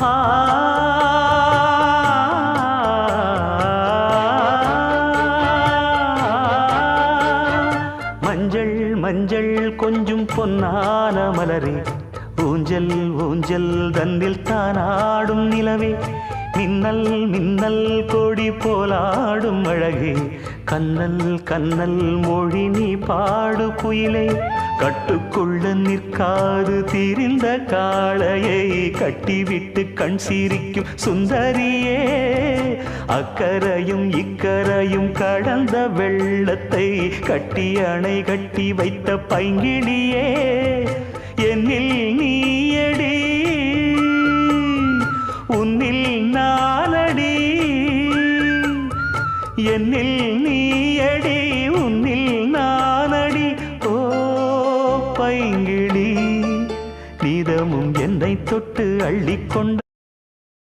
ஆ மஞ்சள் மஞ்சள் கொஞ்சம் பொன்னான மலரே, ஊஞ்சல் ஊஞ்சல் தன்னில் தானாடும் நிலவே, மின்னல் மின்னல் கொடி போலாடும் அழகே, கண்ணல் கண்ணல் மொழி நீ பாடு குயிலே, கட்டுக்குள்ள நிற்காது திரிந்த காளையை கட்டிவிட்டு கண் சிரிக்கும் சுந்தரியே, அக்கரையும் இக்கரையும் கடந்த வெள்ளத்தை கட்டி அணை கட்டி வைத்த பைங்கிளியே, என்னில் நீயடி உன்னில் நானடி, என்னில் நீயடி உன்னில் நானடி. ஓ பைங்கிளி, நீதமும் என்னை தொட்டு அள்ளிக்கொண்ட